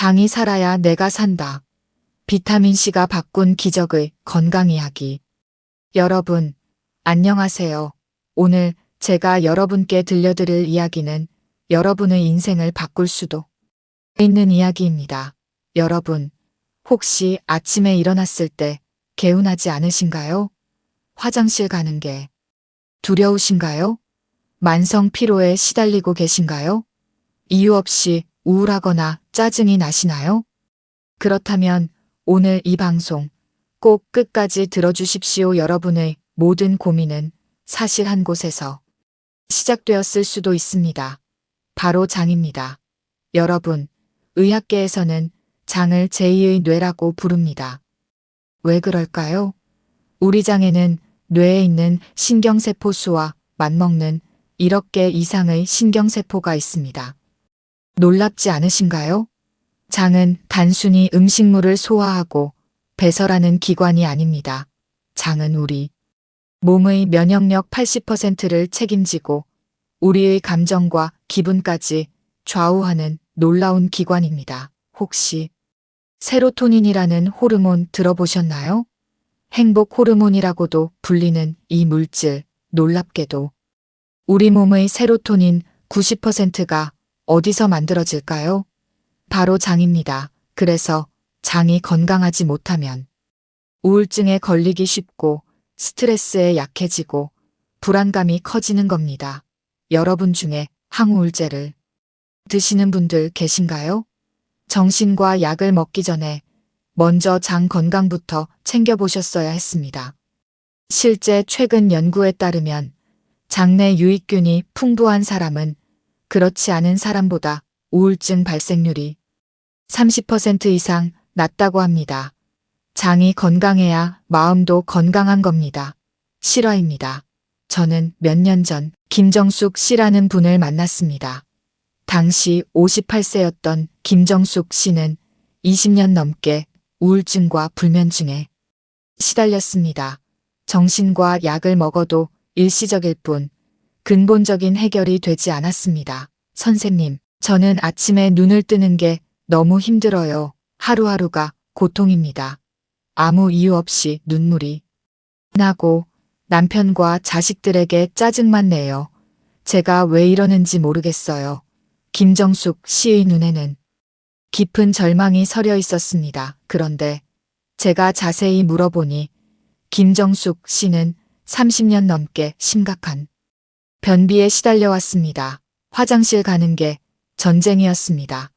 장이 살아야 내가 산다. 비타민C가 바꾼 기적의 건강 이야기. 여러분, 안녕하세요. 오늘 제가 여러분께 들려드릴 이야기는 여러분의 인생을 바꿀 수도 있는 이야기입니다. 여러분, 혹시 아침에 일어났을 때 개운하지 않으신가요? 화장실 가는 게 두려우신가요? 만성 피로에 시달리고 계신가요? 이유 없이 우울하거나 짜증이 나시나요? 그렇다면 오늘 이 방송 꼭 끝까지 들어주십시오. 여러분의 모든 고민은 사실 한 곳에서 시작되었을 수도 있습니다. 바로 장입니다. 여러분, 의학계에서는 장을 제2의 뇌라고 부릅니다. 왜 그럴까요? 우리 장에는 뇌에 있는 신경세포 수와 맞먹는 1억 개 이상의 신경세포가 있습니다. 놀랍지 않으신가요? 장은 단순히 음식물을 소화하고 배설하는 기관이 아닙니다. 장은 우리 몸의 면역력 80%를 책임지고 우리의 감정과 기분까지 좌우하는 놀라운 기관입니다. 혹시 세로토닌이라는 호르몬 들어보셨나요? 행복 호르몬이라고도 불리는 이 물질, 놀랍게도 우리 몸의 세로토닌 90%가 어디서 만들어질까요? 바로 장입니다. 그래서 장이 건강하지 못하면 우울증에 걸리기 쉽고 스트레스에 약해지고 불안감이 커지는 겁니다. 여러분 중에 항우울제를 드시는 분들 계신가요? 정신과 약을 먹기 전에 먼저 장 건강부터 챙겨보셨어야 했습니다. 실제 최근 연구에 따르면 장내 유익균이 풍부한 사람은 그렇지 않은 사람보다 우울증 발생률이 30% 이상 낮다고 합니다. 장이 건강해야 마음도 건강한 겁니다. 실화입니다. 저는 몇 년 전 김정숙 씨라는 분을 만났습니다. 당시 58세였던 김정숙 씨는 20년 넘게 우울증과 불면증에 시달렸습니다. 정신과 약을 먹어도 일시적일 뿐 근본적인 해결이 되지 않았습니다. 선생님, 저는 아침에 눈을 뜨는 게 너무 힘들어요. 하루하루가 고통입니다. 아무 이유 없이 눈물이 나고 남편과 자식들에게 짜증만 내요. 제가 왜 이러는지 모르겠어요. 김정숙 씨의 눈에는 깊은 절망이 서려 있었습니다. 그런데 제가 자세히 물어보니 김정숙 씨는 30년 넘게 심각한 변비에 시달려왔습니다. 화장실 가는 게 전쟁이었습니다.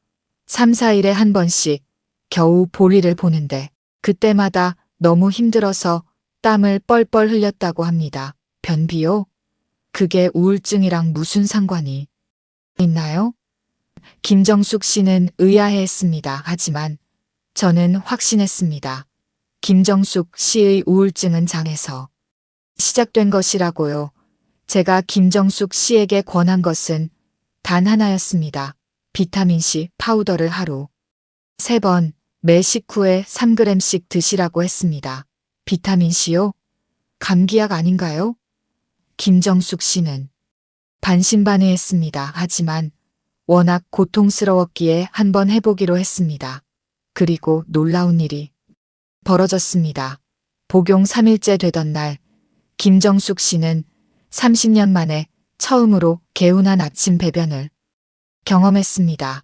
3, 4일에 한 번씩 겨우 볼일을 보는데 그때마다 너무 힘들어서 땀을 뻘뻘 흘렸다고 합니다. 변비요? 그게 우울증이랑 무슨 상관이 있나요? 김정숙 씨는 의아해했습니다. 하지만 저는 확신했습니다. 김정숙 씨의 우울증은 장에서 시작된 것이라고요. 제가 김정숙 씨에게 권한 것은 단 하나였습니다. 비타민C 파우더를 하루 3번 매 식후에 3g씩 드시라고 했습니다. 비타민C요? 감기약 아닌가요? 김정숙 씨는 반신반의했습니다. 하지만 워낙 고통스러웠기에 한번 해보기로 했습니다. 그리고 놀라운 일이 벌어졌습니다. 복용 3일째 되던 날 김정숙 씨는 30년 만에 처음으로 개운한 아침 배변을 경험했습니다.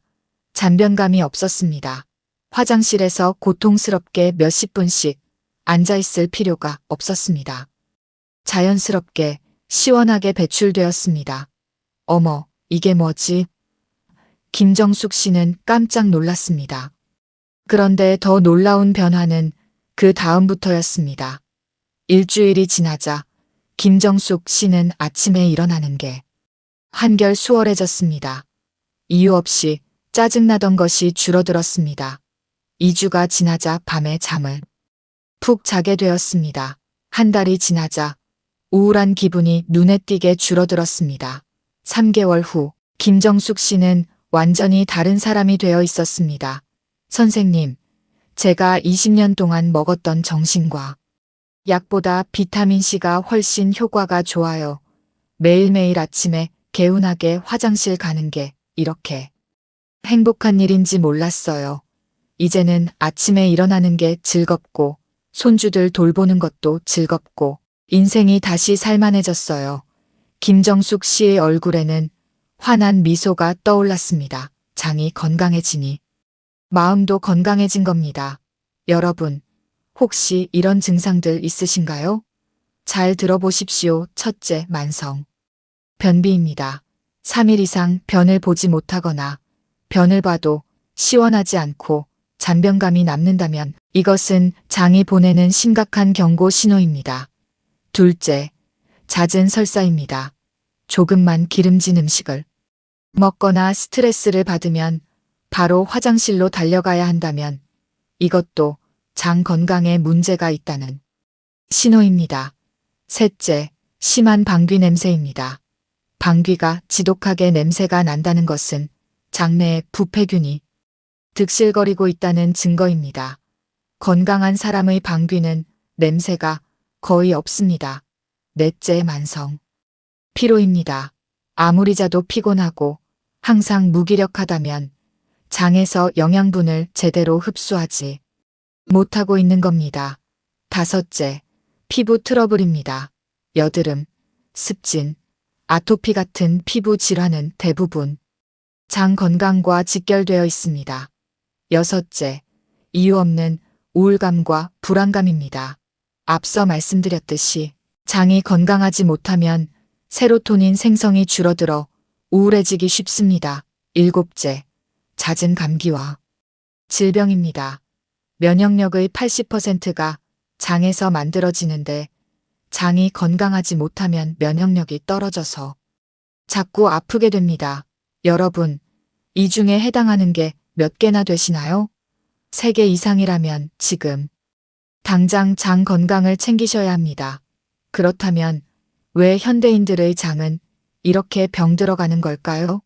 잔변감이 없었습니다. 화장실에서 고통스럽게 몇십 분씩 앉아있을 필요가 없었습니다. 자연스럽게 시원하게 배출되었습니다. 어머, 이게 뭐지? 김정숙 씨는 깜짝 놀랐습니다. 그런데 더 놀라운 변화는 그 다음부터였습니다. 일주일이 지나자 김정숙 씨는 아침에 일어나는 게 한결 수월해졌습니다. 이유 없이 짜증나던 것이 줄어들었습니다. 2주가 지나자 밤에 잠을 푹 자게 되었습니다. 한 달이 지나자 우울한 기분이 눈에 띄게 줄어들었습니다. 3개월 후 김정숙 씨는 완전히 다른 사람이 되어 있었습니다. 선생님, 제가 20년 동안 먹었던 정신과 약보다 비타민C가 훨씬 효과가 좋아요. 매일매일 아침에 개운하게 화장실 가는 게 이렇게 행복한 일인지 몰랐어요. 이제는 아침에 일어나는 게 즐겁고 손주들 돌보는 것도 즐겁고 인생이 다시 살만해졌어요. 김정숙 씨의 얼굴에는 환한 미소가 떠올랐습니다. 장이 건강해지니 마음도 건강해진 겁니다. 여러분, 혹시 이런 증상들 있으신가요? 잘 들어보십시오. 첫째, 만성. 변비입니다. 3일 이상 변을 보지 못하거나 변을 봐도 시원하지 않고 잔변감이 남는다면 이것은 장이 보내는 심각한 경고 신호입니다. 둘째, 잦은 설사입니다. 조금만 기름진 음식을 먹거나 스트레스를 받으면 바로 화장실로 달려가야 한다면 이것도 장 건강에 문제가 있다는 신호입니다. 셋째, 심한 방귀 냄새입니다. 방귀가 지독하게 냄새가 난다는 것은 장내에 부패균이 득실거리고 있다는 증거입니다. 건강한 사람의 방귀는 냄새가 거의 없습니다. 넷째, 만성. 피로입니다. 아무리 자도 피곤하고 항상 무기력하다면 장에서 영양분을 제대로 흡수하지 못하고 있는 겁니다. 다섯째, 피부 트러블입니다. 여드름, 습진, 아토피 같은 피부 질환은 대부분 장 건강과 직결되어 있습니다. 여섯째, 이유 없는 우울감과 불안감입니다. 앞서 말씀드렸듯이 장이 건강하지 못하면 세로토닌 생성이 줄어들어 우울해지기 쉽습니다. 일곱째, 잦은 감기와 질병입니다. 면역력의 80%가 장에서 만들어지는데 장이 건강하지 못하면 면역력이 떨어져서 자꾸 아프게 됩니다. 여러분, 이 중에 해당하는 게 몇 개나 되시나요? 3개 이상이라면 지금 당장 장 건강을 챙기셔야 합니다. 그렇다면 왜 현대인들의 장은 이렇게 병들어가는 걸까요?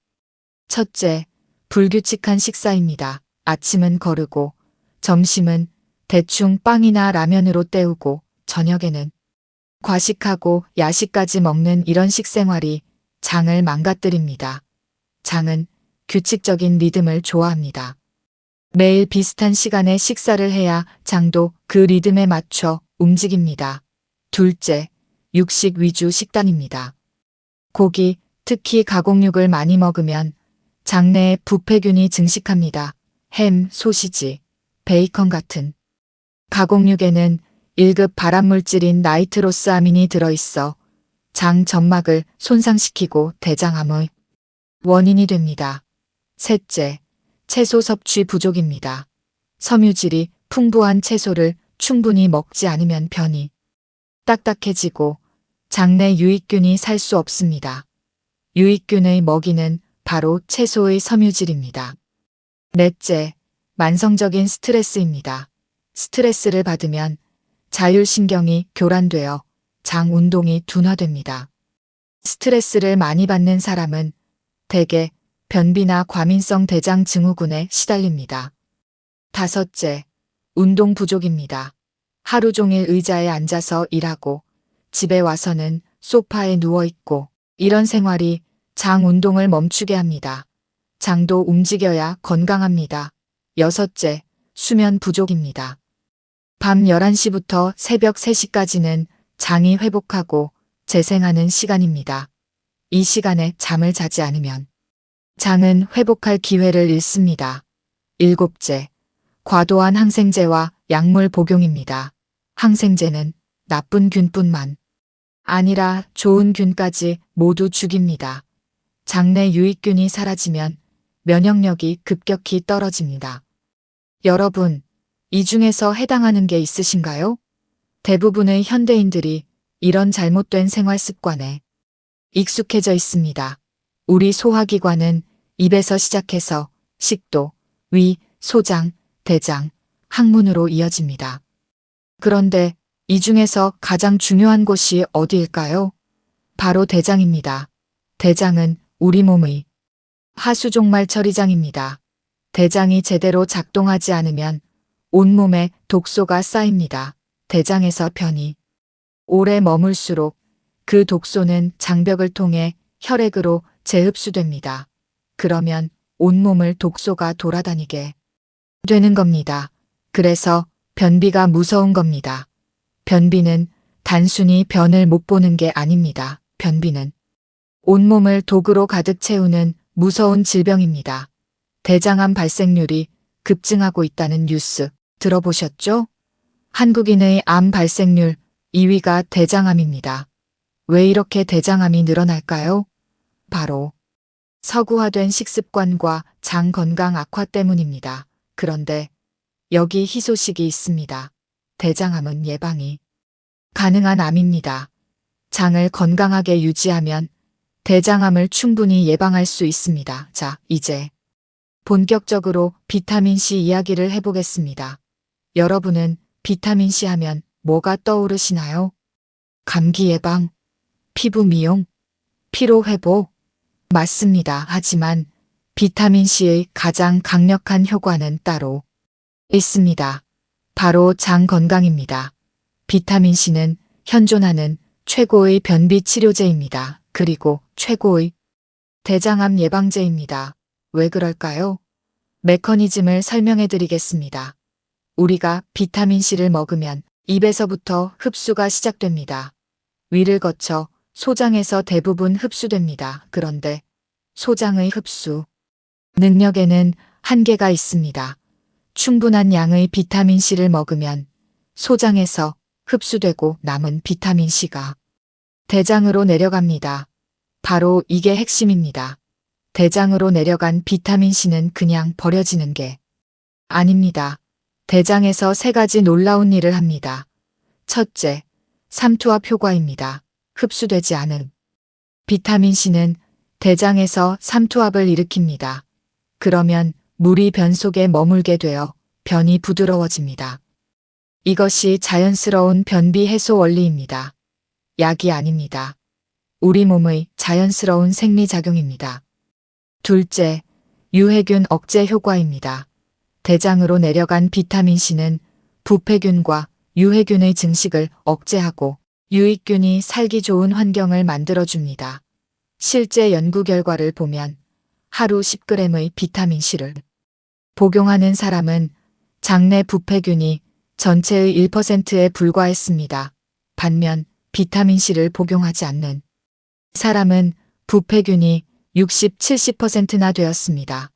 첫째, 불규칙한 식사입니다. 아침은 거르고 점심은 대충 빵이나 라면으로 때우고 저녁에는 과식하고 야식까지 먹는 이런 식생활이 장을 망가뜨립니다. 장은 규칙적인 리듬을 좋아합니다. 매일 비슷한 시간에 식사를 해야 장도 그 리듬에 맞춰 움직입니다. 둘째, 육식 위주 식단입니다. 고기, 특히 가공육을 많이 먹으면 장내에 부패균이 증식합니다. 햄, 소시지, 베이컨 같은 가공육에는 1급 발암물질인 나이트로스아민이 들어있어 장 점막을 손상시키고 대장암의 원인이 됩니다. 셋째, 채소 섭취 부족입니다. 섬유질이 풍부한 채소를 충분히 먹지 않으면 변이 딱딱해지고 장내 유익균이 살 수 없습니다. 유익균의 먹이는 바로 채소의 섬유질입니다. 넷째, 만성적인 스트레스입니다. 스트레스를 받으면 자율신경이 교란되어 장 운동이 둔화됩니다. 스트레스를 많이 받는 사람은 대개 변비나 과민성 대장 증후군에 시달립니다. 다섯째, 운동 부족입니다. 하루 종일 의자에 앉아서 일하고 집에 와서는 소파에 누워있고 이런 생활이 장 운동을 멈추게 합니다. 장도 움직여야 건강합니다. 여섯째, 수면 부족입니다. 밤 11시부터 새벽 3시까지는 장이 회복하고 재생하는 시간입니다. 이 시간에 잠을 자지 않으면 장은 회복할 기회를 잃습니다. 일곱째, 과도한 항생제와 약물 복용입니다. 항생제는 나쁜 균뿐만 아니라 좋은 균까지 모두 죽입니다. 장내 유익균이 사라지면 면역력이 급격히 떨어집니다. 여러분, 이 중에서 해당하는 게 있으신가요? 대부분의 현대인들이 이런 잘못된 생활 습관에 익숙해져 있습니다. 우리 소화기관은 입에서 시작해서 식도, 위, 소장, 대장, 항문으로 이어집니다. 그런데 이 중에서 가장 중요한 곳이 어디일까요? 바로 대장입니다. 대장은 우리 몸의 하수종말 처리장입니다. 대장이 제대로 작동하지 않으면 온몸에 독소가 쌓입니다. 대장에서 변이 오래 머물수록 그 독소는 장벽을 통해 혈액으로 재흡수됩니다. 그러면 온몸을 독소가 돌아다니게 되는 겁니다. 그래서 변비가 무서운 겁니다. 변비는 단순히 변을 못 보는 게 아닙니다. 변비는 온몸을 독으로 가득 채우는 무서운 질병입니다. 대장암 발생률이 급증하고 있다는 뉴스 들어보셨죠? 한국인의 암 발생률 2위가 대장암입니다. 왜 이렇게 대장암이 늘어날까요? 바로 서구화된 식습관과 장 건강 악화 때문입니다. 그런데 여기 희소식이 있습니다. 대장암은 예방이 가능한 암입니다. 장을 건강하게 유지하면 대장암을 충분히 예방할 수 있습니다. 자, 이제 본격적으로 비타민C 이야기를 해보겠습니다. 여러분은 비타민C 하면 뭐가 떠오르시나요? 감기 예방, 피부 미용, 피로 회복. 맞습니다. 하지만 비타민C의 가장 강력한 효과는 따로 있습니다. 바로 장 건강입니다. 비타민C는 현존하는 최고의 변비 치료제입니다. 그리고 최고의 대장암 예방제입니다. 왜 그럴까요? 메커니즘을 설명해 드리겠습니다. 우리가 비타민C를 먹으면 입에서부터 흡수가 시작됩니다. 위를 거쳐 소장에서 대부분 흡수됩니다. 그런데 소장의 흡수 능력에는 한계가 있습니다. 충분한 양의 비타민C를 먹으면 소장에서 흡수되고 남은 비타민C가 대장으로 내려갑니다. 바로 이게 핵심입니다. 대장으로 내려간 비타민C는 그냥 버려지는 게 아닙니다. 대장에서 3가지 놀라운 일을 합니다. 첫째, 삼투압 효과입니다. 흡수되지 않은 비타민C는 대장에서 삼투압을 일으킵니다. 그러면 물이 변 속에 머물게 되어 변이 부드러워집니다. 이것이 자연스러운 변비 해소 원리입니다. 약이 아닙니다. 우리 몸의 자연스러운 생리작용입니다. 둘째, 유해균 억제 효과입니다. 대장으로 내려간 비타민C는 부패균과 유해균의 증식을 억제하고 유익균이 살기 좋은 환경을 만들어줍니다. 실제 연구 결과를 보면 하루 10g의 비타민C를 복용하는 사람은 장내 부패균이 전체의 1%에 불과했습니다. 반면 비타민C를 복용하지 않는 사람은 부패균이 60, 70%나 되었습니다.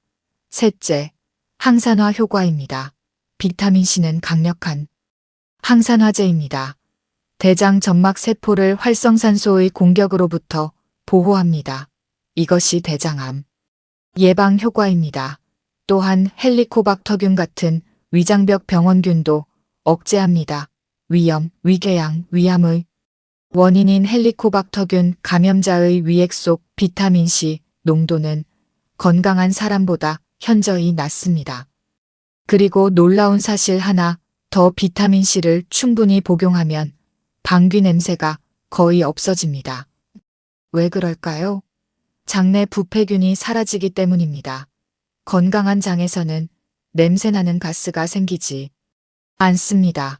셋째, 항산화 효과입니다. 비타민C는 강력한 항산화제입니다. 대장 점막 세포를 활성산소의 공격으로부터 보호합니다. 이것이 대장암 예방 효과입니다. 또한 헬리코박터균 같은 위장벽 병원균도 억제합니다. 위염, 위궤양, 위암의 원인인 헬리코박터균 감염자의 위액 속 비타민C 농도는 건강한 사람보다 현저히 낮습니다. 그리고 놀라운 사실 하나 더, 비타민C를 충분히 복용하면 방귀 냄새가 거의 없어집니다. 왜 그럴까요? 장내 부패균이 사라지기 때문입니다. 건강한 장에서는 냄새나는 가스가 생기지 않습니다.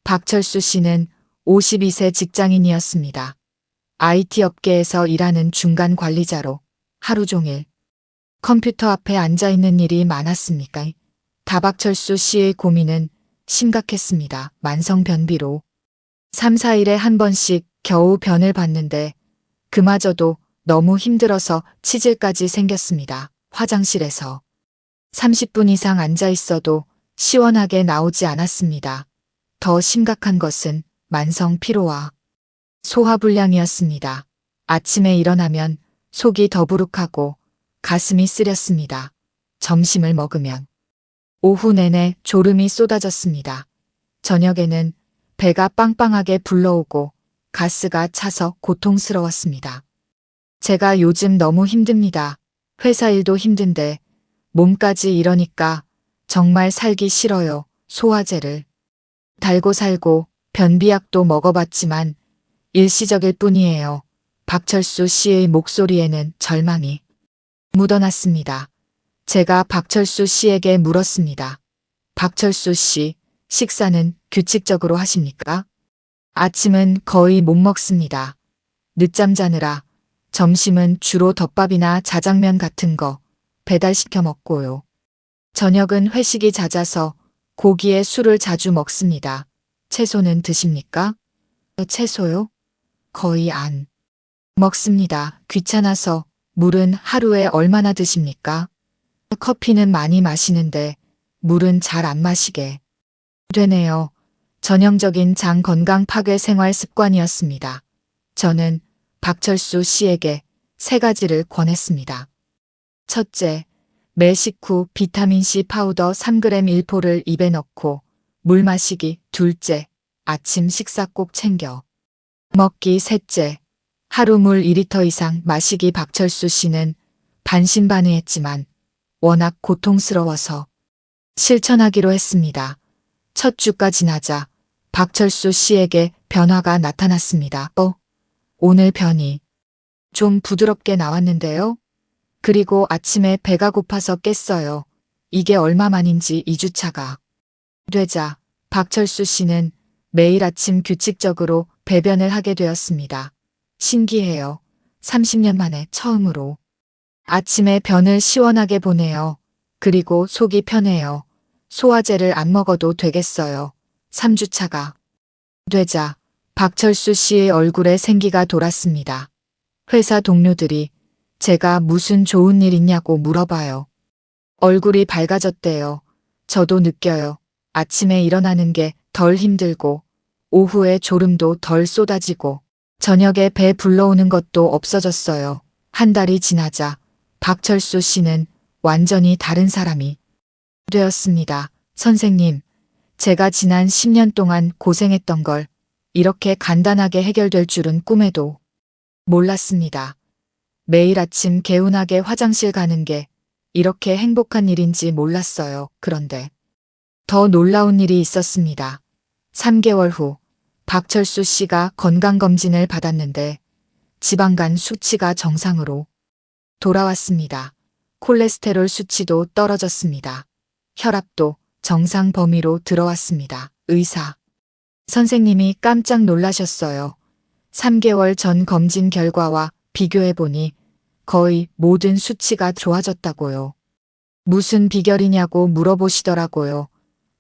박철수 씨는 52세 직장인이었습니다. IT 업계에서 일하는 중간 관리자로 하루 종일 컴퓨터 앞에 앉아 있는 일이 많았습니까? 다박철수 씨의 고민은 심각했습니다. 만성 변비로 3, 4일에 한 번씩 겨우 변을 봤는데 그마저도 너무 힘들어서 치질까지 생겼습니다. 화장실에서 30분 이상 앉아 있어도 시원하게 나오지 않았습니다. 더 심각한 것은 만성 피로와 소화불량이었습니다. 아침에 일어나면 속이 더부룩하고 가슴이 쓰렸습니다. 점심을 먹으면 오후 내내 졸음이 쏟아졌습니다. 저녁에는 배가 빵빵하게 불러오고 가스가 차서 고통스러웠습니다. 제가 요즘 너무 힘듭니다. 회사 일도 힘든데 몸까지 이러니까 정말 살기 싫어요. 소화제를 달고 살고 변비약도 먹어봤지만 일시적일 뿐이에요. 박철수 씨의 목소리에는 절망이 묻어났습니다. 제가 박철수 씨에게 물었습니다. 박철수 씨, 식사는 규칙적으로 하십니까? 아침은 거의 못 먹습니다. 늦잠 자느라 점심은 주로 덮밥이나 자장면 같은 거 배달시켜 먹고요. 저녁은 회식이 잦아서 고기에 술을 자주 먹습니다. 채소는 드십니까? 채소요? 거의 안 먹습니다. 귀찮아서. 물은 하루에 얼마나 드십니까? 커피는 많이 마시는데 물은 잘 안 마시게 되네요. 전형적인 장 건강 파괴 생활 습관이었습니다. 저는 박철수 씨에게 3가지를 권했습니다. 첫째, 매 식후 비타민C 파우더 3g 1포를 입에 넣고 물 마시기. 둘째, 아침 식사 꼭 챙겨 먹기. 셋째, 하루 물 2리터 이상 마시기. 박철수 씨는 반신반의했지만 워낙 고통스러워서 실천하기로 했습니다. 첫 주가 지나자 박철수 씨에게 변화가 나타났습니다. 오늘 변이 좀 부드럽게 나왔는데요? 그리고 아침에 배가 고파서 깼어요. 이게 얼마만인지 2주차가 되자 박철수 씨는 매일 아침 규칙적으로 배변을 하게 되었습니다. 신기해요. 30년 만에 처음으로 아침에 변을 시원하게 보내요. 그리고 속이 편해요. 소화제를 안 먹어도 되겠어요. 3주차가 되자 박철수 씨의 얼굴에 생기가 돌았습니다. 회사 동료들이 제가 무슨 좋은 일 있냐고 물어봐요. 얼굴이 밝아졌대요. 저도 느껴요. 아침에 일어나는 게 덜 힘들고 오후에 졸음도 덜 쏟아지고 저녁에 배 불러오는 것도 없어졌어요. 한 달이 지나자 박철수 씨는 완전히 다른 사람이 되었습니다. 선생님, 제가 지난 10년 동안 고생했던 걸 이렇게 간단하게 해결될 줄은 꿈에도 몰랐습니다. 매일 아침 개운하게 화장실 가는 게 이렇게 행복한 일인지 몰랐어요. 그런데 더 놀라운 일이 있었습니다. 3개월 후 박철수 씨가 건강검진을 받았는데 지방간 수치가 정상으로 돌아왔습니다. 콜레스테롤 수치도 떨어졌습니다. 혈압도 정상 범위로 들어왔습니다. 의사 선생님이 깜짝 놀라셨어요. 3개월 전 검진 결과와 비교해보니 거의 모든 수치가 좋아졌다고요. 무슨 비결이냐고 물어보시더라고요.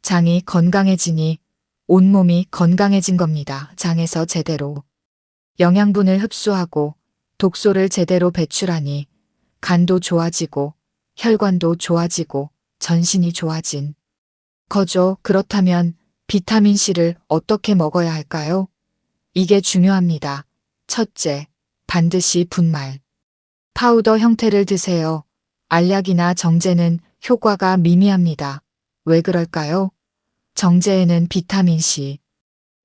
장이 건강해지니 온몸이 건강해진 겁니다. 장에서 제대로 영양분을 흡수하고 독소를 제대로 배출하니 간도 좋아지고 혈관도 좋아지고 전신이 좋아진 거죠. 그렇다면 비타민C를 어떻게 먹어야 할까요? 이게 중요합니다. 첫째, 반드시 분말 파우더 형태를 드세요. 알약이나 정제는 효과가 미미합니다. 왜 그럴까요? 정제에는 비타민C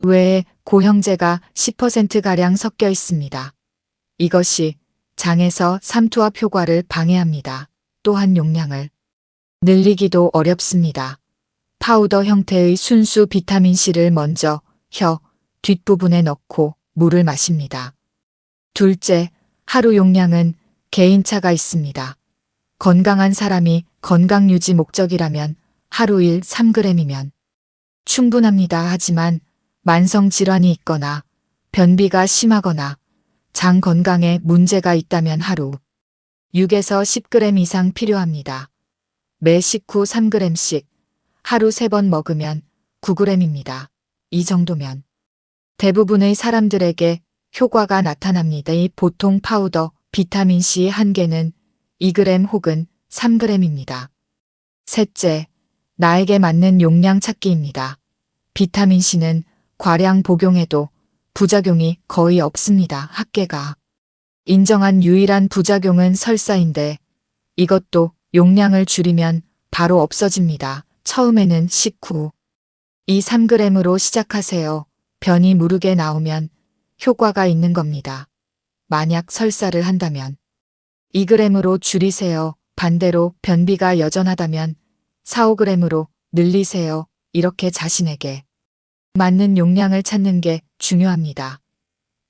외에 고형제가 10%가량 섞여 있습니다. 이것이 장에서 삼투압 효과를 방해합니다. 또한 용량을 늘리기도 어렵습니다. 파우더 형태의 순수 비타민C를 먼저 혀 뒷부분에 넣고 물을 마십니다. 둘째, 하루 용량은 개인차가 있습니다. 건강한 사람이 건강유지 목적이라면 하루 3g이면 충분합니다. 하지만 만성질환이 있거나 변비가 심하거나 장 건강에 문제가 있다면 하루 6에서 10g 이상 필요합니다. 매 식후 3g씩 하루 3번 먹으면 9g입니다. 이 정도면 대부분의 사람들에게 효과가 나타납니다. 이 보통 파우더 비타민C 한개는 2g 혹은 3g입니다. 셋째, 나에게 맞는 용량 찾기입니다. 비타민C는 과량 복용해도 부작용이 거의 없습니다. 학계가 인정한 유일한 부작용은 설사인데 이것도 용량을 줄이면 바로 없어집니다. 처음에는 식후 2-3g으로 시작하세요. 변이 무르게 나오면 효과가 있는 겁니다. 만약 설사를 한다면 2g으로 줄이세요. 반대로 변비가 여전하다면 4-5g으로 늘리세요. 이렇게 자신에게 맞는 용량을 찾는 게 중요합니다.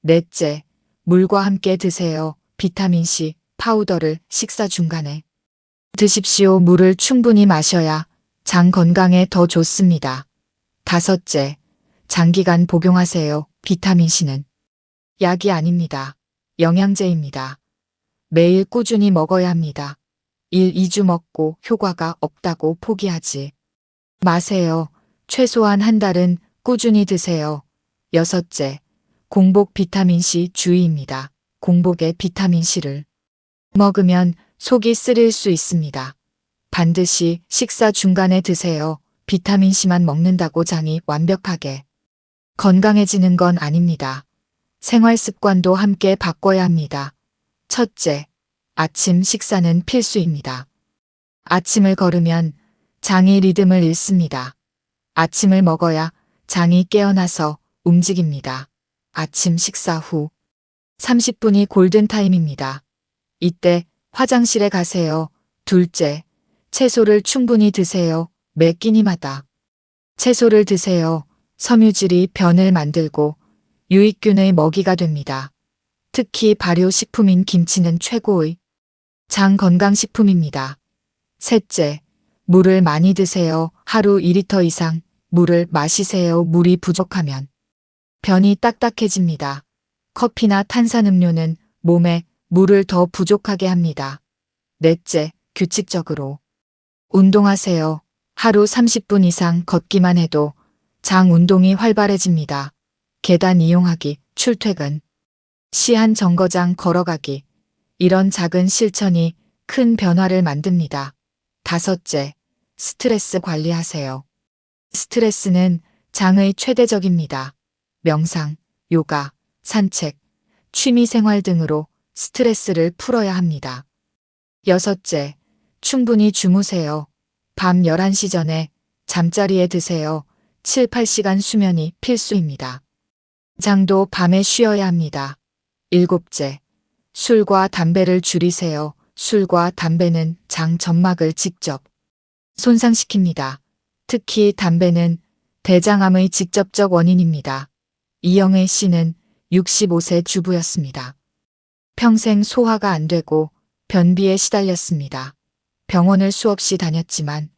넷째, 물과 함께 드세요. 비타민C 파우더를 식사 중간에 드십시오. 물을 충분히 마셔야 장 건강에 더 좋습니다. 다섯째, 장기간 복용하세요. 비타민C는 약이 아닙니다. 영양제입니다. 매일 꾸준히 먹어야 합니다. 2주 먹고 효과가 없다고 포기하지 마세요. 최소한 한 달은 꾸준히 드세요. 여섯째, 공복 비타민C 주의입니다. 공복에 비타민C를 먹으면 속이 쓰릴 수 있습니다. 반드시 식사 중간에 드세요. 비타민C만 먹는다고 장이 완벽하게 건강해지는 건 아닙니다. 생활 습관도 함께 바꿔야 합니다. 첫째, 아침 식사는 필수입니다. 아침을 거르면 장이 리듬을 잃습니다. 아침을 먹어야 장이 깨어나서 움직입니다. 아침 식사 후 30분이 골든타임입니다. 이때 화장실에 가세요. 둘째, 채소를 충분히 드세요. 매 끼니마다 채소를 드세요. 섬유질이 변을 만들고 유익균의 먹이가 됩니다. 특히 발효식품인 김치는 최고의 장 건강식품입니다. 셋째, 물을 많이 드세요. 하루 2리터 이상 물을 마시세요. 물이 부족하면 변이 딱딱해집니다. 커피나 탄산음료는 몸에 물을 더 부족하게 합니다. 넷째, 규칙적으로 운동하세요. 하루 30분 이상 걷기만 해도 장 운동이 활발해집니다. 계단 이용하기, 출퇴근 시 한 정거장 걸어가기. 이런 작은 실천이 큰 변화를 만듭니다. 다섯째, 스트레스 관리하세요. 스트레스는 장의 최대적입니다. 명상, 요가, 산책, 취미생활 등으로 스트레스를 풀어야 합니다. 여섯째, 충분히 주무세요. 밤 11시 전에 잠자리에 드세요. 7, 8시간 수면이 필수입니다. 장도 밤에 쉬어야 합니다. 일곱째, 술과 담배를 줄이세요. 술과 담배는 장 점막을 직접 손상시킵니다. 특히 담배는 대장암의 직접적 원인입니다. 이영애 씨는 65세 주부였습니다. 평생 소화가 안 되고 변비에 시달렸습니다. 병원을 수없이 다녔지만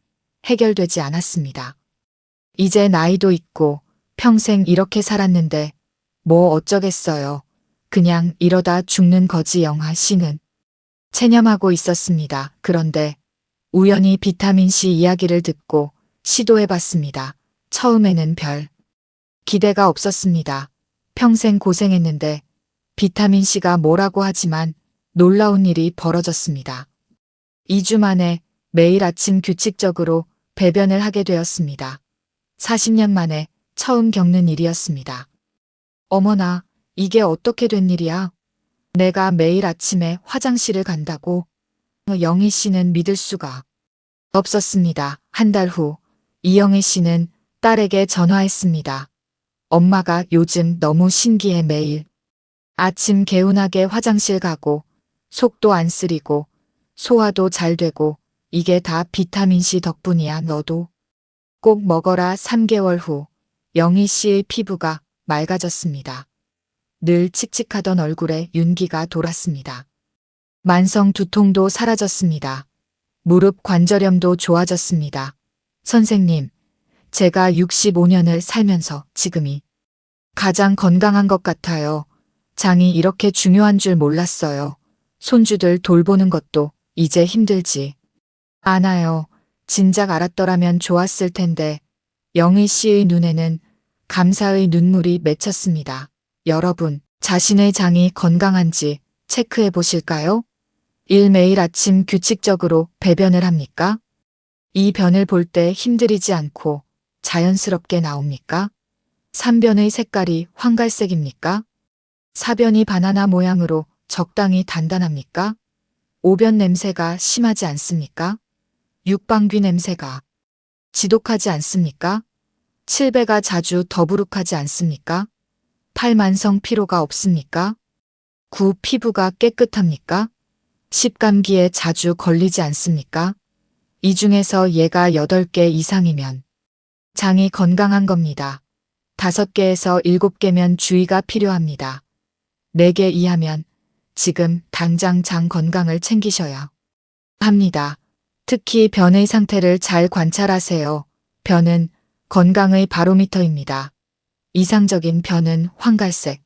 해결되지 않았습니다. 이제 나이도 있고 평생 이렇게 살았는데 뭐 어쩌겠어요. 그냥 이러다 죽는 거지. 영하 씨는 체념하고 있었습니다. 그런데 우연히 비타민C 이야기를 듣고 시도해봤습니다. 처음에는 별 기대가 없었습니다. 평생 고생했는데 비타민C가 뭐라고 하지만 놀라운 일이 벌어졌습니다. 2주 만에 매일 아침 규칙적으로 배변을 하게 되었습니다. 40년 만에 처음 겪는 일이었습니다. 어머나, 이게 어떻게 된 일이야? 내가 매일 아침에 화장실을 간다고? 영희 씨는 믿을 수가 없었습니다. 한 달 후, 이영희 씨는 딸에게 전화했습니다. 엄마가 요즘 너무 신기해. 매일 아침 개운하게 화장실 가고 속도 안 쓰리고 소화도 잘 되고 이게 다 비타민C 덕분이야. 너도 꼭 먹어라. 3개월 후 영희 씨의 피부가 맑아졌습니다. 늘 칙칙하던 얼굴에 윤기가 돌았습니다. 만성 두통도 사라졌습니다. 무릎 관절염도 좋아졌습니다. 선생님, 제가 65년을 살면서 지금이 가장 건강한 것 같아요. 장이 이렇게 중요한 줄 몰랐어요. 손주들 돌보는 것도 이제 힘들지 않아요. 진작 알았더라면 좋았을 텐데. 영희 씨의 눈에는 감사의 눈물이 맺혔습니다. 여러분, 자신의 장이 건강한지 체크해 보실까요? 1. 매일 아침 규칙적으로 배변을 합니까? 이 변을 볼 때 힘들이지 않고 자연스럽게 나옵니까? 3변의 색깔이 황갈색입니까? 4변이 바나나 모양으로 적당히 단단합니까? 5변 냄새가 심하지 않습니까? 6방귀 냄새가 지독하지 않습니까? 7배가 자주 더부룩하지 않습니까? 8. 만성 피로가 없습니까? 9. 피부가 깨끗합니까? 10. 감기에 자주 걸리지 않습니까? 이 중에서 얘가 8개 이상이면 장이 건강한 겁니다. 5개에서 7개면 주의가 필요합니다. 4개 이하면 지금 당장 장 건강을 챙기셔야 합니다. 특히 변의 상태를 잘 관찰하세요. 변은 건강의 바로미터입니다. 이상적인 변은 황갈색,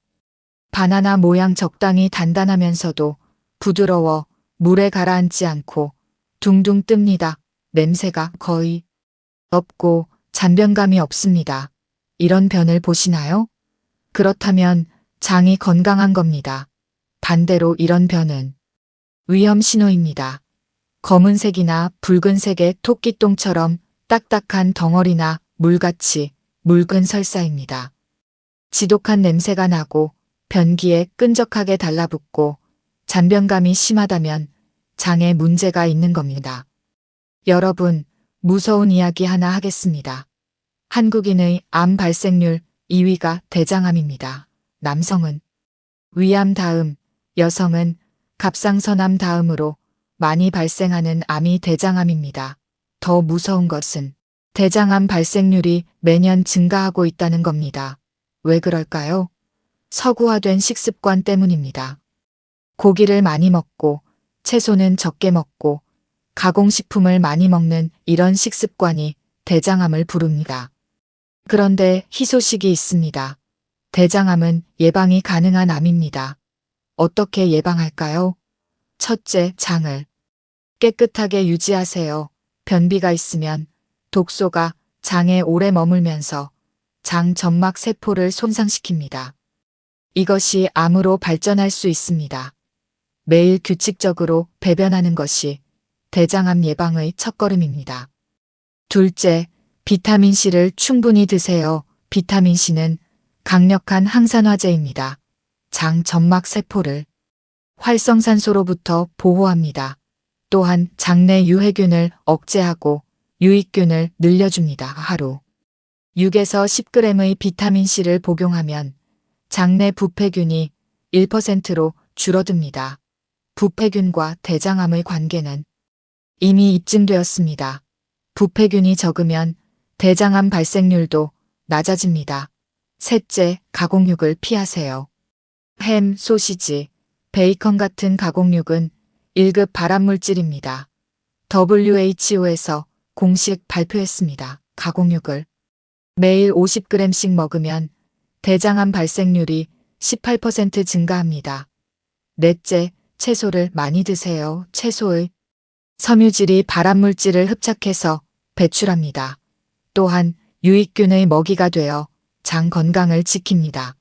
바나나 모양 적당히 단단하면서도 부드러워 물에 가라앉지 않고 둥둥 뜹니다. 냄새가 거의 없고 잔변감이 없습니다. 이런 변을 보시나요? 그렇다면 장이 건강한 겁니다. 반대로 이런 변은 위험 신호입니다. 검은색이나 붉은색의 토끼똥처럼 딱딱한 덩어리나 물같이 묽은 설사입니다. 지독한 냄새가 나고 변기에 끈적하게 달라붙고 잔변감이 심하다면 장에 문제가 있는 겁니다. 여러분, 무서운 이야기 하나 하겠습니다. 한국인의 암 발생률 2위가 대장암입니다. 남성은 위암 다음, 여성은 갑상선암 다음으로 많이 발생하는 암이 대장암입니다. 더 무서운 것은 대장암 발생률이 매년 증가하고 있다는 겁니다. 왜 그럴까요? 서구화된 식습관 때문입니다. 고기를 많이 먹고 채소는 적게 먹고 가공식품을 많이 먹는 이런 식습관이 대장암을 부릅니다. 그런데 희소식이 있습니다. 대장암은 예방이 가능한 암입니다. 어떻게 예방할까요? 첫째, 장을 깨끗하게 유지하세요. 변비가 있으면 독소가 장에 오래 머물면서 장 점막 세포를 손상시킵니다. 이것이 암으로 발전할 수 있습니다. 매일 규칙적으로 배변하는 것이 대장암 예방의 첫걸음입니다. 둘째, 비타민C를 충분히 드세요. 비타민C는 강력한 항산화제입니다. 장 점막 세포를 활성산소로부터 보호합니다. 또한 장내 유해균을 억제하고 유익균을 늘려줍니다. 하루 6에서 10g의 비타민C를 복용하면 장내 부패균이 1%로 줄어듭니다. 부패균과 대장암의 관계는 이미 입증되었습니다. 부패균이 적으면 대장암 발생률도 낮아집니다. 셋째, 가공육을 피하세요. 햄, 소시지, 베이컨 같은 가공육은 1급 발암물질입니다. WHO에서 공식 발표했습니다. 가공육을 매일 50g씩 먹으면 대장암 발생률이 18% 증가합니다. 넷째, 채소를 많이 드세요. 채소의 섬유질이 발암물질을 흡착해서 배출합니다. 또한 유익균의 먹이가 되어 장 건강을 지킵니다.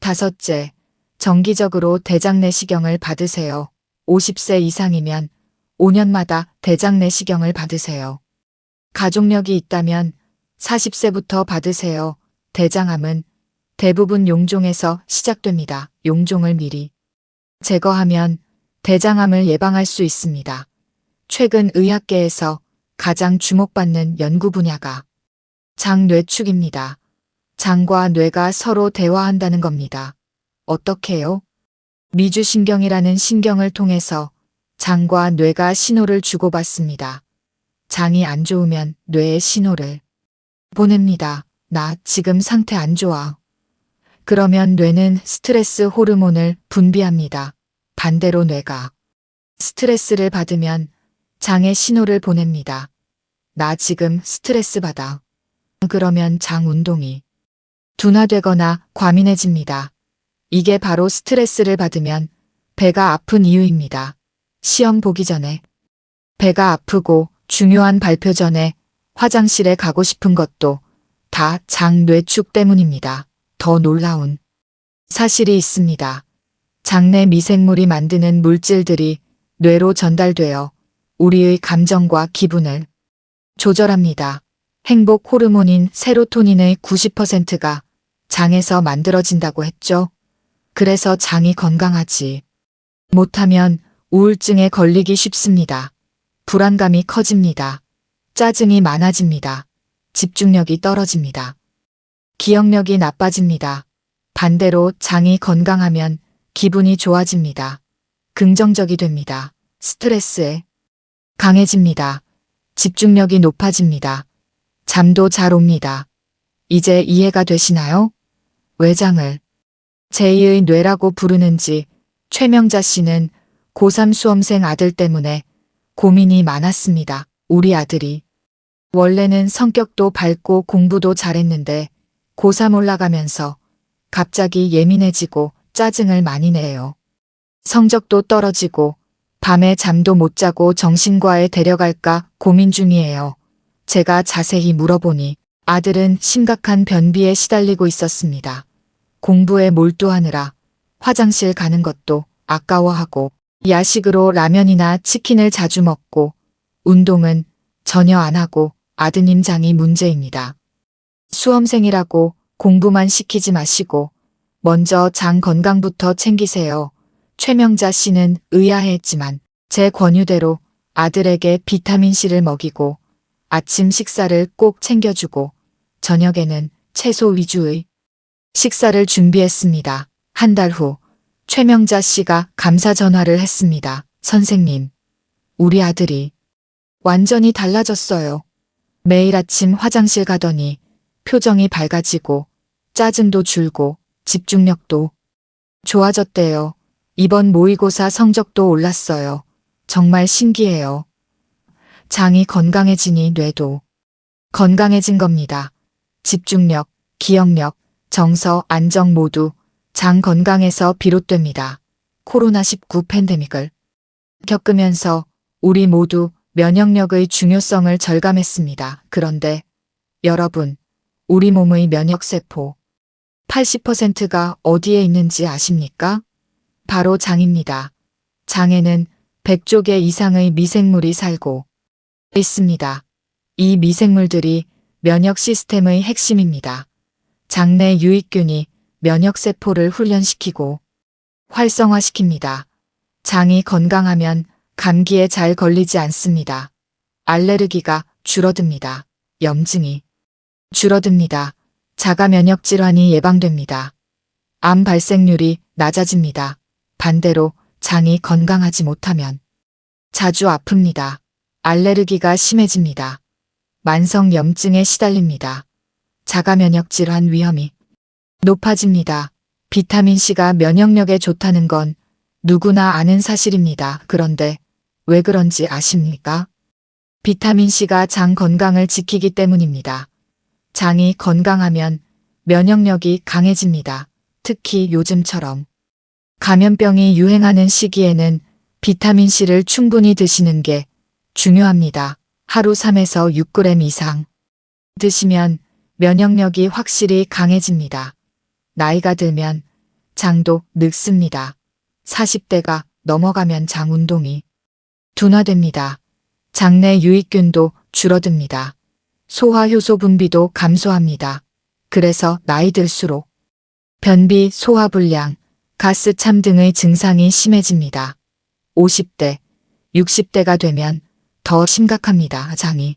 다섯째, 정기적으로 대장 내시경을 받으세요. 50세 이상이면 5년마다 대장 내시경을 받으세요. 가족력이 있다면 40세부터 받으세요. 대장암은 대부분 용종에서 시작됩니다. 용종을 미리 제거하면 대장암을 예방할 수 있습니다. 최근 의학계에서 가장 주목받는 연구 분야가 장뇌축입니다. 장과 뇌가 서로 대화한다는 겁니다. 어떻게요? 미주신경이라는 신경을 통해서 장과 뇌가 신호를 주고받습니다. 장이 안 좋으면 뇌에 신호를 보냅니다. 나 지금 상태 안 좋아. 그러면 뇌는 스트레스 호르몬을 분비합니다. 반대로 뇌가 스트레스를 받으면 장에 신호를 보냅니다. 나 지금 스트레스 받아. 그러면 장 운동이 둔화되거나 과민해집니다. 이게 바로 스트레스를 받으면 배가 아픈 이유입니다. 시험 보기 전에 배가 아프고 중요한 발표 전에 화장실에 가고 싶은 것도 다 장뇌축 때문입니다. 더 놀라운 사실이 있습니다. 장내 미생물이 만드는 물질들이 뇌로 전달되어 우리의 감정과 기분을 조절합니다. 행복 호르몬인 세로토닌의 90%가 장에서 만들어진다고 했죠. 그래서 장이 건강하지 못하면 우울증에 걸리기 쉽습니다. 불안감이 커집니다. 짜증이 많아집니다. 집중력이 떨어집니다. 기억력이 나빠집니다. 반대로 장이 건강하면 기분이 좋아집니다. 긍정적이 됩니다. 스트레스에 강해집니다. 집중력이 높아집니다. 잠도 잘 옵니다. 이제 이해가 되시나요? 왜 장을 제2의 뇌라고 부르는지 최명자 씨는 고3 수험생 아들 때문에 고민이 많았습니다. 우리 아들이 원래는 성격도 밝고 공부도 잘했는데 고3 올라가면서 갑자기 예민해지고 짜증을 많이 내요. 성적도 떨어지고 밤에 잠도 못 자고 정신과에 데려갈까 고민 중이에요. 제가 자세히 물어보니 아들은 심각한 변비에 시달리고 있었습니다. 공부에 몰두하느라 화장실 가는 것도 아까워하고 야식으로 라면이나 치킨을 자주 먹고 운동은 전혀 안 하고 아드님 장이 문제입니다. 수험생이라고 공부만 시키지 마시고 먼저 장 건강부터 챙기세요. 최명자 씨는 의아해했지만 제 권유대로 아들에게 비타민C를 먹이고 아침 식사를 꼭 챙겨주고 저녁에는 채소 위주의 식사를 준비했습니다. 한 달 후 최명자 씨가 감사 전화를 했습니다. 선생님, 우리 아들이 완전히 달라졌어요. 매일 아침 화장실 가더니 표정이 밝아지고 짜증도 줄고 집중력도 좋아졌대요. 이번 모의고사 성적도 올랐어요. 정말 신기해요. 장이 건강해지니 뇌도 건강해진 겁니다. 집중력, 기억력, 정서, 안정 모두 장 건강에서 비롯됩니다. 코로나19 팬데믹을 겪으면서 우리 모두 면역력의 중요성을 절감했습니다. 그런데 여러분, 우리 몸의 면역세포 80%가 어디에 있는지 아십니까? 바로 장입니다. 장에는 100조 개 이상의 미생물이 살고 있습니다. 이 미생물들이 면역 시스템의 핵심입니다. 장내 유익균이 면역세포를 훈련시키고 활성화시킵니다. 장이 건강하면 감기에 잘 걸리지 않습니다. 알레르기가 줄어듭니다. 염증이 줄어듭니다. 자가 면역 질환이 예방됩니다. 암 발생률이 낮아집니다. 반대로 장이 건강하지 못하면 자주 아픕니다. 알레르기가 심해집니다. 만성 염증에 시달립니다. 자가 면역 질환 위험이 높아집니다. 비타민C가 면역력에 좋다는 건 누구나 아는 사실입니다. 그런데 왜 그런지 아십니까? 비타민C가 장 건강을 지키기 때문입니다. 장이 건강하면 면역력이 강해집니다. 특히 요즘처럼 감염병이 유행하는 시기에는 비타민C를 충분히 드시는 게 중요합니다. 하루 3에서 6g 이상 드시면 면역력이 확실히 강해집니다. 나이가 들면 장도 늙습니다. 40대가 넘어가면 장 운동이 둔화됩니다. 장내 유익균도 줄어듭니다. 소화효소 분비도 감소합니다. 그래서 나이 들수록 변비, 소화불량, 가스참 등의 증상이 심해집니다. 50대, 60대가 되면 더 심각합니다. 장이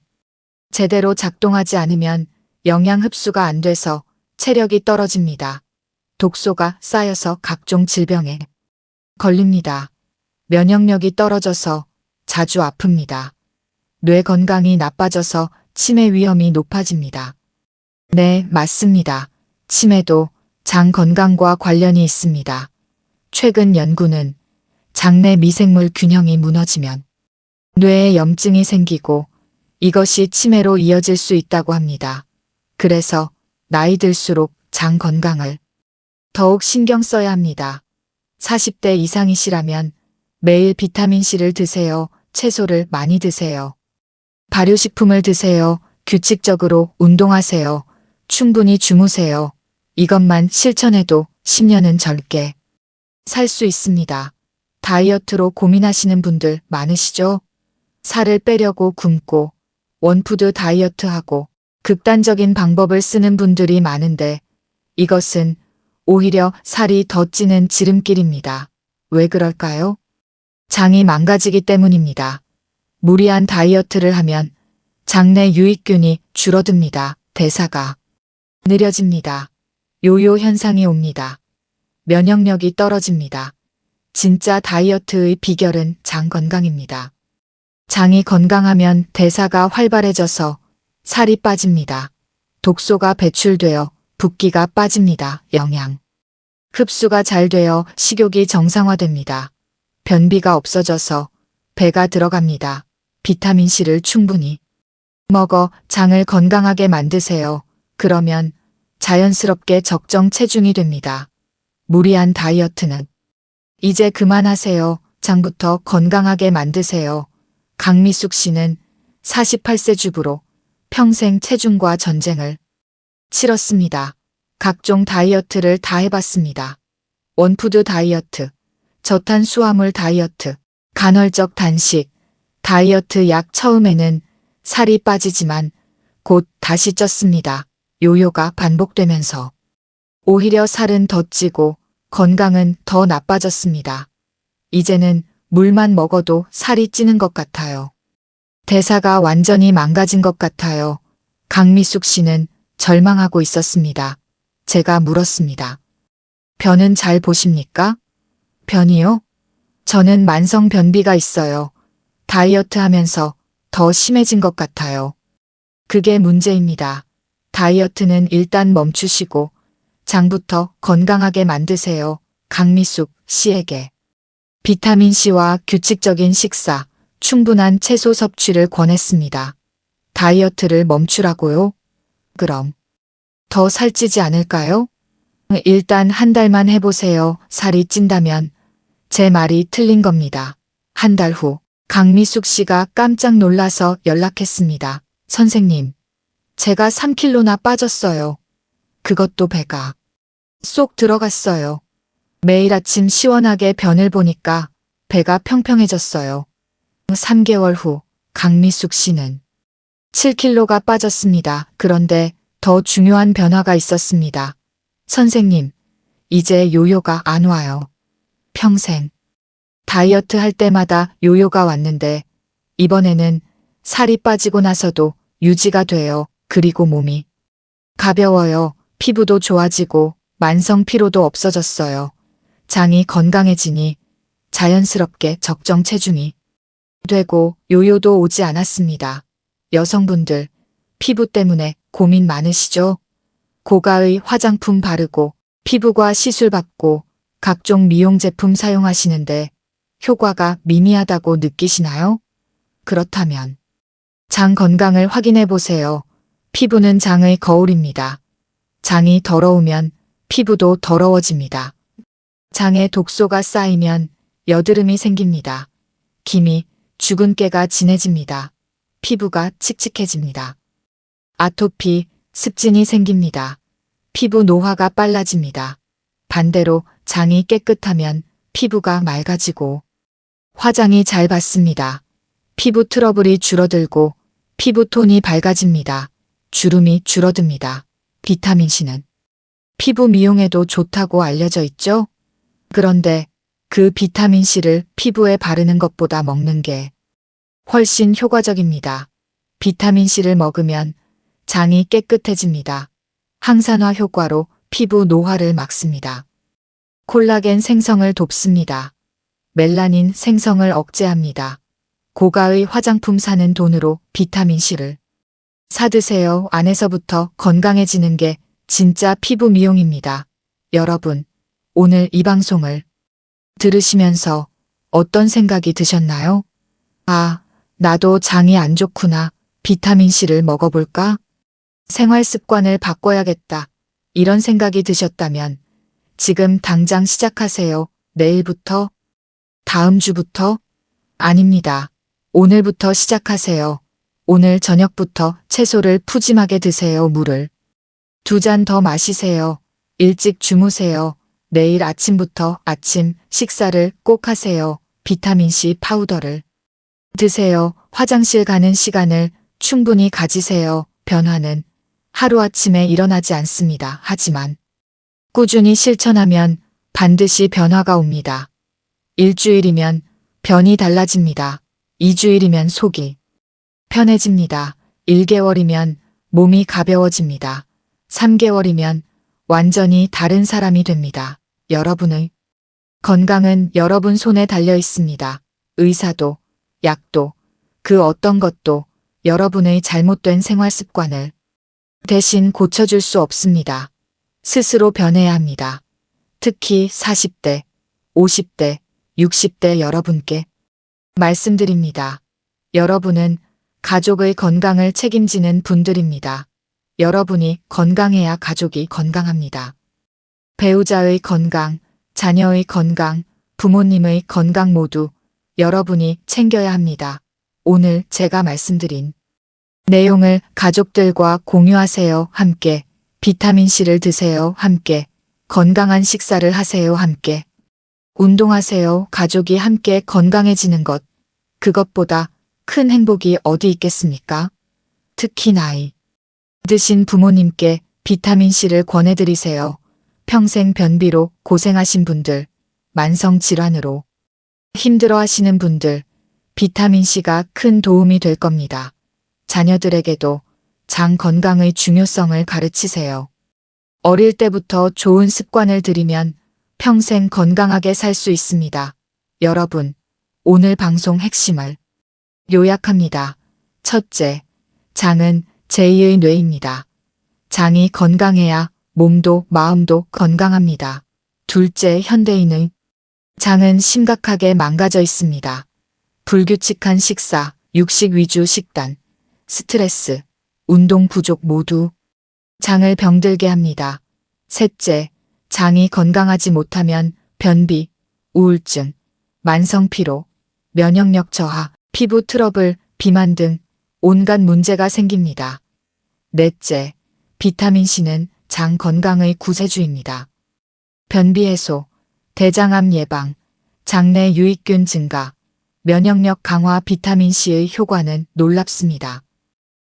제대로 작동하지 않으면 영양 흡수가 안 돼서 체력이 떨어집니다. 독소가 쌓여서 각종 질병에 걸립니다. 면역력이 떨어져서 자주 아픕니다. 뇌 건강이 나빠져서 치매 위험이 높아집니다. 네, 맞습니다. 치매도 장 건강과 관련이 있습니다. 최근 연구는 장내 미생물 균형이 무너지면 뇌에 염증이 생기고 이것이 치매로 이어질 수 있다고 합니다. 그래서 나이 들수록 장 건강을 더욱 신경 써야 합니다. 40대 이상이시라면 매일 비타민C를 드세요. 채소를 많이 드세요. 발효식품을 드세요. 규칙적으로 운동하세요. 충분히 주무세요. 이것만 실천해도 10년은 젊게 살 수 있습니다. 다이어트로 고민하시는 분들 많으시죠? 살을 빼려고 굶고 원푸드 다이어트하고 극단적인 방법을 쓰는 분들이 많은데 이것은 오히려 살이 더 찌는 지름길입니다. 왜 그럴까요? 장이 망가지기 때문입니다. 무리한 다이어트를 하면 장내 유익균이 줄어듭니다. 대사가 느려집니다. 요요 현상이 옵니다. 면역력이 떨어집니다. 진짜 다이어트의 비결은 장 건강입니다. 장이 건강하면 대사가 활발해져서 살이 빠집니다. 독소가 배출되어 붓기가 빠집니다. 영양 흡수가 잘 되어 식욕이 정상화됩니다. 변비가 없어져서 배가 들어갑니다. 비타민C를 충분히 먹어 장을 건강하게 만드세요. 그러면 자연스럽게 적정 체중이 됩니다. 무리한 다이어트는 이제 그만하세요. 장부터 건강하게 만드세요. 강미숙 씨는 48세 주부로 평생 체중과 전쟁을 치렀습니다. 각종 다이어트를 다 해봤습니다. 원푸드 다이어트, 저탄수화물 다이어트, 간헐적 단식, 다이어트 약 처음에는 살이 빠지지만 곧 다시 쪘습니다. 요요가 반복되면서 오히려 살은 더 찌고 건강은 더 나빠졌습니다. 이제는 물만 먹어도 살이 찌는 것 같아요. 대사가 완전히 망가진 것 같아요. 강미숙 씨는 절망하고 있었습니다. 제가 물었습니다. 변은 잘 보십니까? 변이요? 저는 만성 변비가 있어요. 다이어트 하면서 더 심해진 것 같아요. 그게 문제입니다. 다이어트는 일단 멈추시고 장부터 건강하게 만드세요. 강미숙 씨에게 비타민C와 규칙적인 식사, 충분한 채소 섭취를 권했습니다. 다이어트를 멈추라고요? 그럼 더 살찌지 않을까요? 일단 한 달만 해보세요. 살이 찐다면 제 말이 틀린 겁니다. 한 달 후 강미숙 씨가 깜짝 놀라서 연락했습니다. 선생님, 제가 3kg나 빠졌어요. 그것도 배가 쏙 들어갔어요. 매일 아침 시원하게 변을 보니까 배가 평평해졌어요. 3개월 후 강미숙 씨는 7kg가 빠졌습니다. 그런데 더 중요한 변화가 있었습니다. 선생님, 이제 요요가 안 와요. 평생 다이어트 할 때마다 요요가 왔는데 이번에는 살이 빠지고 나서도 유지가 돼요. 그리고 몸이 가벼워요. 피부도 좋아지고 만성 피로도 없어졌어요. 장이 건강해지니 자연스럽게 적정 체중이 되고 요요도 오지 않았습니다. 여성분들, 피부 때문에 고민 많으시죠? 고가의 화장품 바르고 피부과 시술 받고 각종 미용 제품 사용하시는데 효과가 미미하다고 느끼시나요? 그렇다면 장 건강을 확인해 보세요. 피부는 장의 거울입니다. 장이 더러우면 피부도 더러워집니다. 장에 독소가 쌓이면 여드름이 생깁니다. 김이 죽은 깨가 진해집니다. 피부가 칙칙해집니다. 아토피, 습진이 생깁니다. 피부 노화가 빨라집니다. 반대로 장이 깨끗하면 피부가 맑아지고 화장이 잘 받습니다. 피부 트러블이 줄어들고 피부톤이 밝아집니다. 주름이 줄어듭니다. 비타민C는 피부 미용에도 좋다고 알려져 있죠? 그런데 그 비타민C를 피부에 바르는 것보다 먹는 게 훨씬 효과적입니다. 비타민C를 먹으면 장이 깨끗해집니다. 항산화 효과로 피부 노화를 막습니다. 콜라겐 생성을 돕습니다. 멜라닌 생성을 억제합니다. 고가의 화장품 사는 돈으로 비타민C를 사드세요. 안에서부터 건강해지는 게 진짜 피부 미용입니다. 여러분, 오늘 이 방송을 들으시면서 어떤 생각이 드셨나요? 아, 나도 장이 안 좋구나. 비타민C를 먹어볼까? 생활 습관을 바꿔야겠다. 이런 생각이 드셨다면 지금 당장 시작하세요. 내일부터? 다음 주부터? 아닙니다. 오늘부터 시작하세요. 오늘 저녁부터 채소를 푸짐하게 드세요. 물을 2잔 더 마시세요. 일찍 주무세요. 내일 아침부터 아침 식사를 꼭 하세요. 비타민C 파우더를 드세요. 화장실 가는 시간을 충분히 가지세요. 변화는 하루아침에 일어나지 않습니다. 하지만 꾸준히 실천하면 반드시 변화가 옵니다. 일주일이면 변이 달라집니다. 2주일이면 속이 편해집니다. 1개월이면 몸이 가벼워집니다. 3개월이면 완전히 다른 사람이 됩니다. 여러분의 건강은 여러분 손에 달려 있습니다. 의사도, 약도, 그 어떤 것도 여러분의 잘못된 생활 습관을 대신 고쳐줄 수 없습니다. 스스로 변해야 합니다. 특히 40대, 50대, 60대 여러분께 말씀드립니다. 여러분은 가족의 건강을 책임지는 분들입니다. 여러분이 건강해야 가족이 건강합니다. 배우자의 건강, 자녀의 건강, 부모님의 건강 모두 여러분이 챙겨야 합니다. 오늘 제가 말씀드린 내용을 가족들과 공유하세요. 함께 비타민C를 드세요. 함께 건강한 식사를 하세요. 함께 운동하세요. 가족이 함께 건강해지는 것, 그것보다 큰 행복이 어디 있겠습니까? 특히 나이 드신 부모님께 비타민C를 권해드리세요. 평생 변비로 고생하신 분들, 만성질환으로 힘들어하시는 분들, 비타민C가 큰 도움이 될 겁니다. 자녀들에게도 장 건강의 중요성을 가르치세요. 어릴 때부터 좋은 습관을 들이면 평생 건강하게 살 수 있습니다. 여러분, 오늘 방송 핵심을 요약합니다. 첫째, 장은 제2의 뇌입니다. 장이 건강해야 몸도 마음도 건강합니다. 둘째, 현대인의 장은 심각하게 망가져 있습니다. 불규칙한 식사, 육식 위주 식단, 스트레스, 운동 부족 모두 장을 병들게 합니다. 셋째, 장이 건강하지 못하면 변비, 우울증, 만성 피로, 면역력 저하, 피부 트러블, 비만 등 온갖 문제가 생깁니다. 넷째, 비타민C는 장 건강의 구세주입니다. 변비 해소, 대장암 예방, 장내 유익균 증가, 면역력 강화 비타민C의 효과는 놀랍습니다.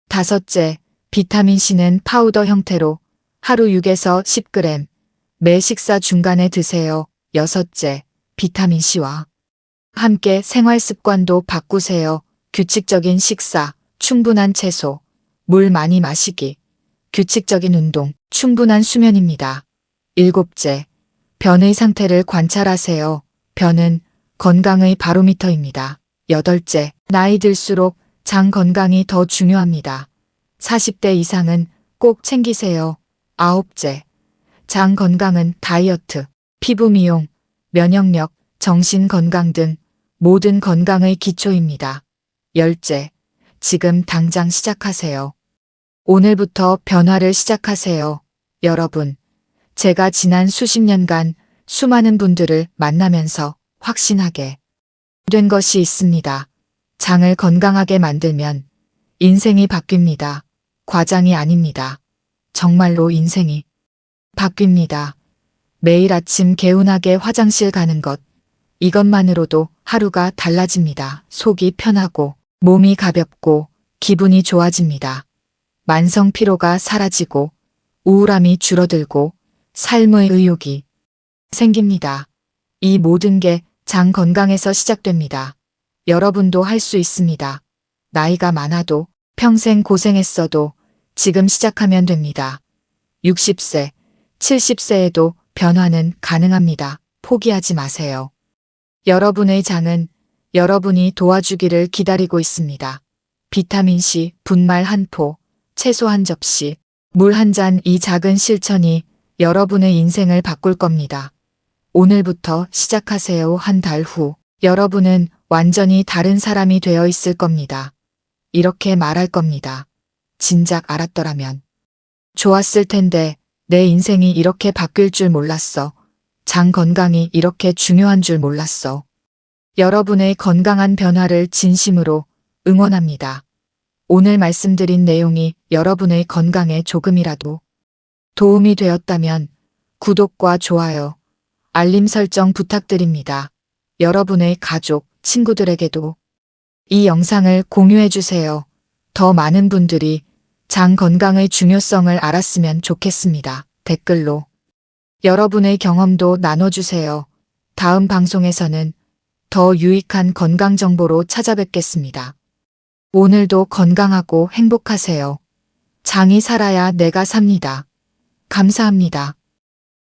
다섯째, 비타민C는 파우더 형태로 하루 6에서 10g 매 식사 중간에 드세요. 여섯째, 비타민C와 함께 생활 습관도 바꾸세요. 규칙적인 식사, 충분한 채소, 물 많이 마시기, 규칙적인 운동, 충분한 수면입니다. 일곱째, 변의 상태를 관찰하세요. 변은 건강의 바로미터입니다. 여덟째, 나이 들수록 장 건강이 더 중요합니다. 40대 이상은 꼭 챙기세요. 아홉째, 장 건강은 다이어트, 피부 미용, 면역력, 정신 건강 등 모든 건강의 기초입니다. 열째, 지금 당장 시작하세요. 오늘부터 변화를 시작하세요. 여러분, 제가 지난 수십 년간 수많은 분들을 만나면서 확신하게 된 것이 있습니다. 장을 건강하게 만들면 인생이 바뀝니다. 과장이 아닙니다. 정말로 인생이 바뀝니다. 매일 아침 개운하게 화장실 가는 것, 이것만으로도 하루가 달라집니다. 속이 편하고 몸이 가볍고 기분이 좋아집니다. 만성 피로가 사라지고 우울함이 줄어들고 삶의 의욕이 생깁니다. 이 모든 게 장 건강에서 시작됩니다. 여러분도 할 수 있습니다. 나이가 많아도 평생 고생했어도 지금 시작하면 됩니다. 60세, 70세에도 변화는 가능합니다. 포기하지 마세요. 여러분의 장은 여러분이 도와주기를 기다리고 있습니다. 비타민C 분말 한 포, 채소 한 접시, 물 한 잔, 이 작은 실천이 여러분의 인생을 바꿀 겁니다. 오늘부터 시작하세요. 한 달 후 여러분은 완전히 다른 사람이 되어 있을 겁니다. 이렇게 말할 겁니다. 진작 알았더라면 좋았을 텐데 내 인생이 이렇게 바뀔 줄 몰랐어. 장 건강이 이렇게 중요한 줄 몰랐어. 여러분의 건강한 변화를 진심으로 응원합니다. 오늘 말씀드린 내용이 여러분의 건강에 조금이라도 도움이 되었다면 구독과 좋아요, 알림 설정 부탁드립니다. 여러분의 가족, 친구들에게도 이 영상을 공유해 주세요. 더 많은 분들이 장 건강의 중요성을 알았으면 좋겠습니다. 댓글로 여러분의 경험도 나눠주세요. 다음 방송에서는 더 유익한 건강 정보로 찾아뵙겠습니다. 오늘도 건강하고 행복하세요. 장이 살아야 내가 삽니다. 감사합니다.